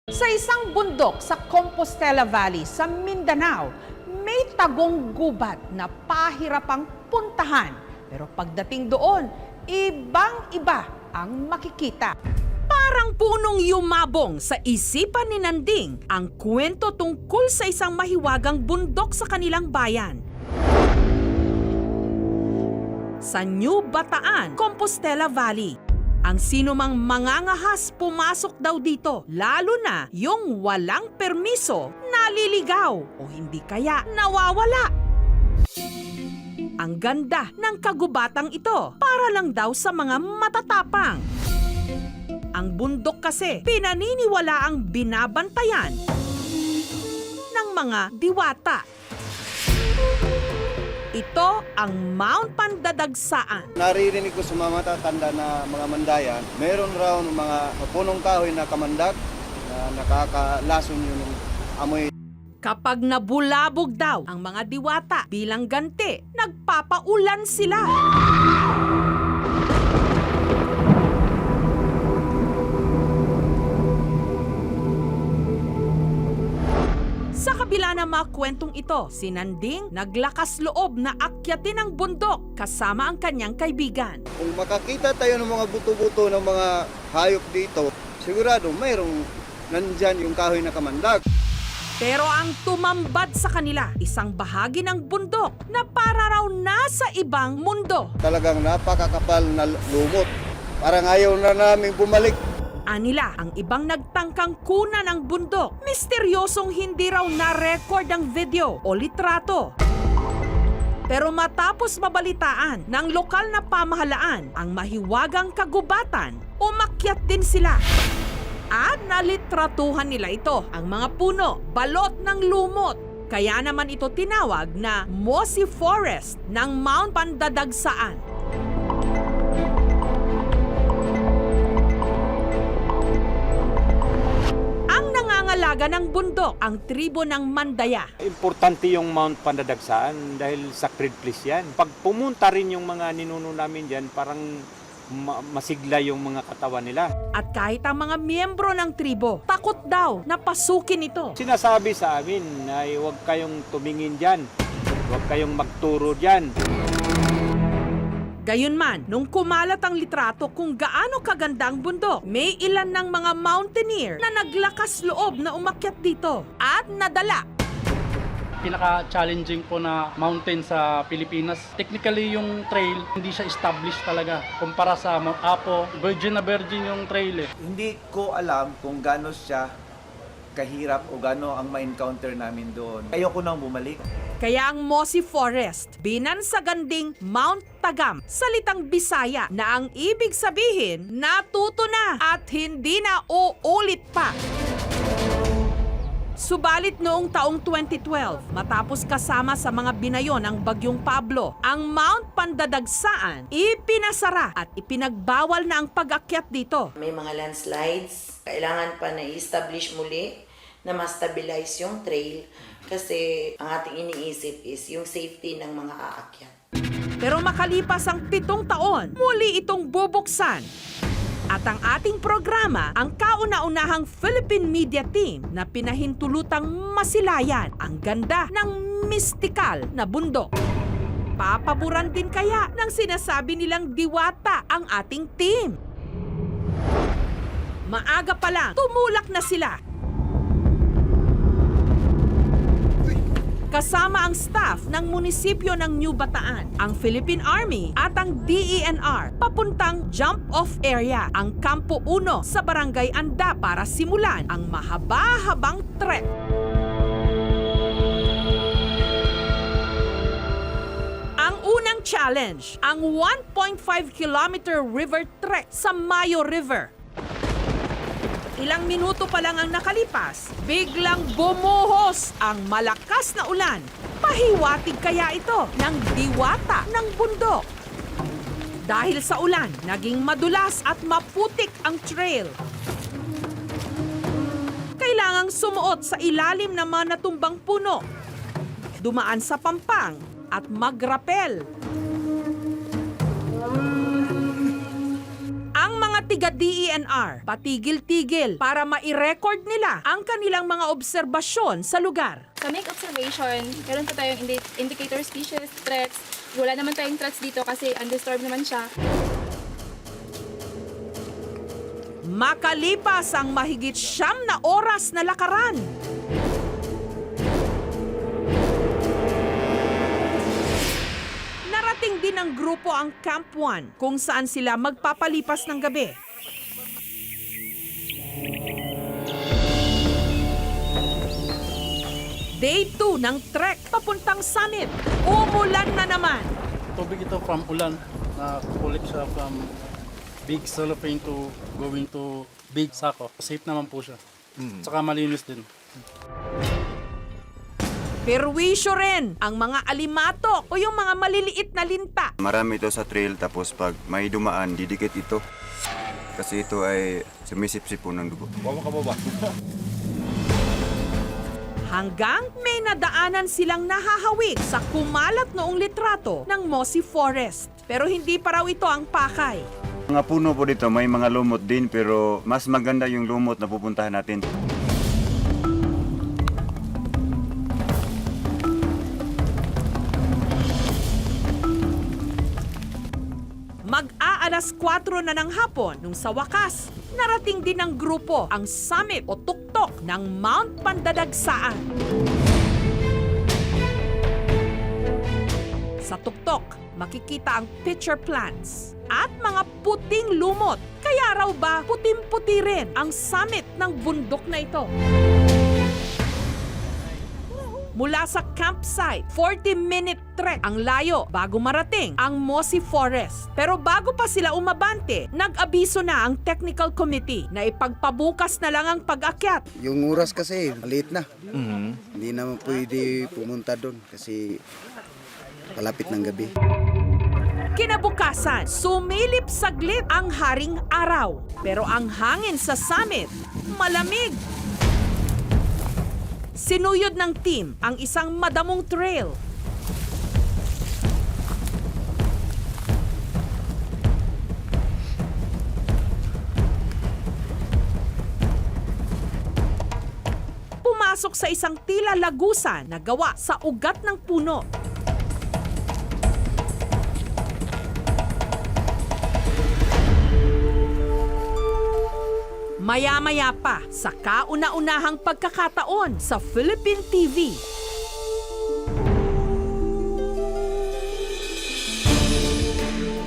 Sa isang bundok sa Compostela Valley sa Mindanao, may tagong gubat na pahirapang puntahan. Pero pagdating doon, ibang-iba ang makikita. Parang punong yumabong sa isipan ni Nanding ang kwento tungkol sa isang mahiwagang bundok sa kanilang bayan. Sa New Bataan, Compostela Valley. Ang sinumang mangangahas pumasok daw dito, lalo na yung walang permiso, naliligaw o hindi kaya nawawala. Ang ganda ng kagubatang ito para lang daw sa mga matatapang. Ang bundok kasi pinaniniwala ang binabantayan ng mga diwata. Ito ang Mount Pandadagsaan. Naririnig ko sa mga matatanda na mga mandayan, meron raw ng mga punong kahoy na kamandag na nakakalason yung amoy. Kapag nabulabog daw ang mga diwata bilang ganti, nagpapaulan sila. Sa kabila ng mga kwentong ito, si Nanding naglakas loob na akyatin ang bundok kasama ang kanyang kaibigan. Kung makakita tayo ng mga buto-buto ng mga hayop dito, sigurado mayroong nandyan yung kahoy na kamandag. Pero ang tumambad sa kanila, isang bahagi ng bundok na para raw nasa ibang mundo. Talagang napakakapal na lumot. Parang ayaw na namin bumalik. Anila ang ibang nagtangkang kuna ng bundok. Misteryosong hindi raw na-record ang video o litrato. Pero matapos mabalitaan ng lokal na pamahalaan ang mahiwagang kagubatan, umakyat din sila. At nalitratuhan nila ito, ang mga puno, balot ng lumot. Kaya naman ito tinawag na Mossy Forest ng Mount Pandadagsaan. Nangangalaga ng bundok ang tribo ng Mandaya. Importante yung Mount Pandadagsaan dahil sacred place yan. Pag pumunta rin yung mga ninuno namin dyan, parang masigla yung mga katawan nila. At kahit ang mga miyembro ng tribo, takot daw na pasukin ito. Sinasabi sa amin na huwag kayong tumingin dyan, huwag kayong magturo dyan. Gayunman, nung kumalat ang litrato kung gaano kaganda ang bundok, may ilan ng mga mountaineer na naglakas loob na umakyat dito at nadala. Pinaka-challenging po na mountain sa Pilipinas. Technically, yung trail, hindi siya established talaga. Kumpara sa Mount Apo, virgin na virgin yung trail eh. Hindi ko alam kung gaano siya kahirap o gaano ang ma-encounter namin doon. Ayoko nang bumalik. Kaya ang Mossy Forest, binansagan ding Mount Tagam, salitang Bisaya na ang ibig sabihin, natuto na at hindi na uulit pa. Subalit noong taong 2012, matapos kasama sa mga binayo ng Bagyong Pablo, ang Mount Pandadagsaan ipinasara at ipinagbawal na ang pag-akyat dito. May mga landslides, kailangan pa na i-establish muli na ma-stabilize yung trail kasi ang ating iniisip is yung safety ng mga aakyat. Pero makalipas ang 7 taon, muli itong bubuksan. At ang ating programa, ang kauna-unahang Philippine Media Team na pinahintulutang masilayan ang ganda ng mistikal na bundok. Papaboran din kaya ng sinasabi nilang diwata ang ating team. Maaga pa lang, tumulak na sila. Kasama ang staff ng munisipyo ng New Bataan, ang Philippine Army at ang DENR papuntang jump-off area, ang Kampo 1 sa Barangay Anda para simulan ang mahaba-habang trek. Ang unang challenge, ang 1.5 kilometer river trek sa Mayo River. Ilang minuto pa lang ang nakalipas, biglang bumuhos ang malakas na ulan. Pahiwatig kaya ito ng diwata ng bundok. Dahil sa ulan, naging madulas at maputik ang trail. Kailangang sumuot sa ilalim ng mga natumbang puno, dumaan sa pampang at magrapel. Ang mga tiga DENR, patigil-tigil para mai-record nila ang kanilang mga obserbasyon sa lugar. Sa make observation, meron po tayong indicator species, threats. Wala naman tayong threats dito kasi undisturbed naman siya. Makalipas ang mahigit 9 na oras na lakaran, narating din ng grupo ang Camp 1 kung saan sila magpapalipas ng gabi. Day 2 ng trek papuntang summit. Umulan na naman. Tubig ito from ulan na collect siya from big cellophane to going to big sako. Safe naman po siya. Saka malinis din. Perwisyo rin ang mga alimatok o yung mga maliliit na linta. Marami ito sa trail tapos pag may dumaan, didikit ito. Kasi ito ay sumisip-sip po ng dugo. Hanggang may nadaanan silang nahahawig sa kumalat noong litrato ng Mossy Forest. Pero hindi pa raw ito ang pakay. Mga puno po dito, may mga lumot din pero mas maganda yung lumot na pupuntahan natin. Mag-aalas 4 na ng hapon nung sa wakas, narating din ng grupo ang summit o tuktok ng Mount Pandadagsaan. Sa tuktok, makikita ang pitcher plants at mga puting lumot. Kaya raw ba puting-puti rin ang summit ng bundok na ito? Mula sa campsite, 40-minute trek ang layo bago marating ang Mossy Forest. Pero bago pa sila umabante, nag-abiso na ang technical committee na ipagpabukas na lang ang pag-akyat. Yung oras kasi, maliit na. Hindi naman pwede pumunta doon kasi palapit ng gabi. Kinabukasan, sumilip saglit ang haring araw. Pero ang hangin sa summit, malamig. Sinuyod ng team ang isang madamong trail. Pumasok sa isang tila lagusan na gawa sa ugat ng puno. Maya-maya pa sa kauna-unahang pagkakataon sa Philippine TV.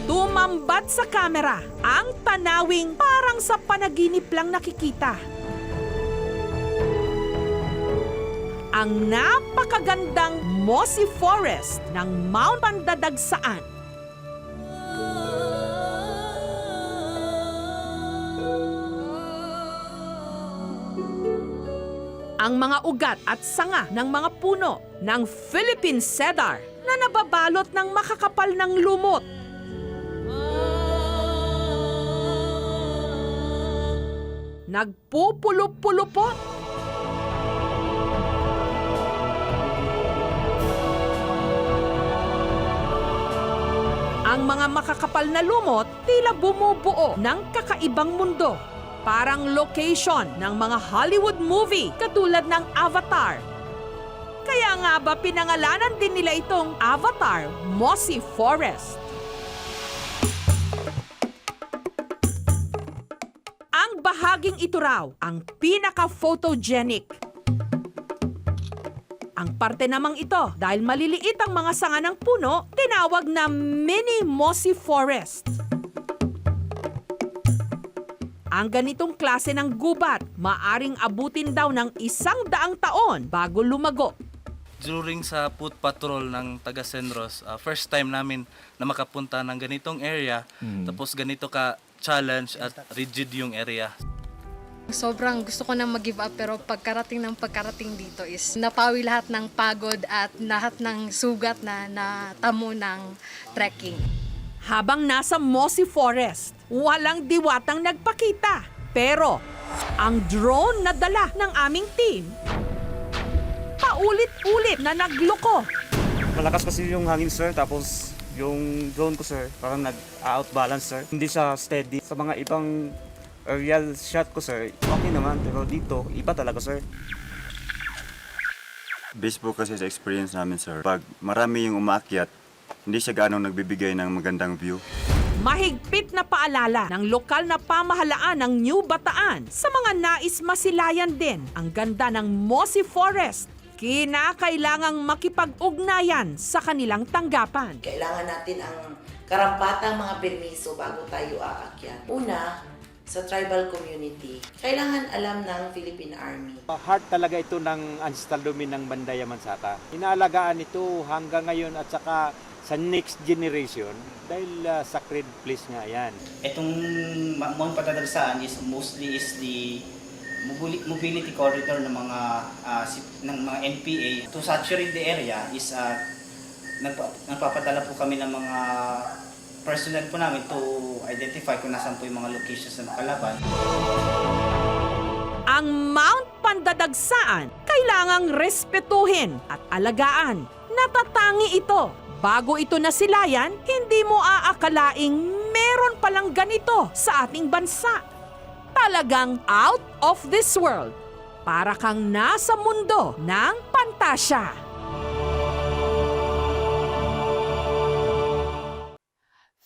Tumambat sa kamera ang tanawing parang sa panaginip lang nakikita. Ang napakagandang Mossy Forest ng Mount Pandadagsaan. Ang mga ugat at sanga ng mga puno ng Philippine cedar na nababalot ng makakapal ng lumot. Nagpupulupulupot. Ang mga makakapal na lumot tila bumubuo ng kakaibang mundo. Parang location ng mga Hollywood movie katulad ng Avatar. Kaya nga ba pinangalanan din nila itong Avatar Mossy Forest. Ang bahaging ito raw ang pinaka-photogenic. Ang parte namang ito, dahil maliliit ang mga sanga ng puno, tinawag na mini Mossy Forest. Ang ganitong klase ng gubat, maaring abutin daw ng 100 taon bago lumago. During sa food patrol ng taga Senros, first time namin na makapunta ng ganitong area, tapos ganito ka challenge at rigid yung area. Sobrang gusto ko nang mag-give up pero pagkarating dito is napawi lahat ng pagod at lahat ng sugat na natamo ng trekking. Habang nasa Mossy Forest, walang diwatang nagpakita. Pero ang drone na dala ng aming team, paulit-ulit na nagloko. Malakas kasi yung hangin, sir, tapos Yung drone ko sir, parang nag-outbalance sir. Hindi siya steady. Sa mga ibang aerial shot ko sir, okay naman. Pero dito, iba talaga sir. Based po kasi sa experience namin sir, pag marami yung umaakyat, hindi siya gaano nagbibigay ng magandang view. Mahigpit na paalala ng lokal na pamahalaan ng New Bataan sa mga nais masilayan din ang ganda ng Mossy Forest. Kinakailangang makipag-ugnayan sa kanilang tanggapan. Kailangan natin ang karampatang mga permiso bago tayo aakyat. Una, sa tribal community, kailangan alam ng Philippine Army. Heart talaga ito ng ancestral domain ng Bandaya Mansata. Inaalagaan ito hanggang ngayon at saka sa next generation dahil sacred place nga yan. Itong Mount Patadagsaan is mostly is the mobility corridor ng mga NPA. To saturate the area is nagpapadala po kami ng mga personnel po namin to identify kung nasaan po yung mga locations na nakalaban. Ang Mount Pandadagsaan kailangang respetuhin at alagaan. Natatangi ito. Bago ito nasilayan, hindi mo aakalaing meron palang ganito sa ating bansa. Talagang out of this world. Para kang nasa mundo ng pantasya.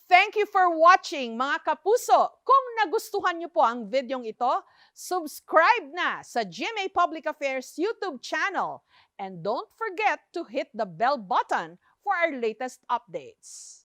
Thank you for watching mga kapuso. Kung nagustuhan niyo po ang videong ito, subscribe na sa GMA Public Affairs YouTube channel. And don't forget to hit the bell button for our latest updates.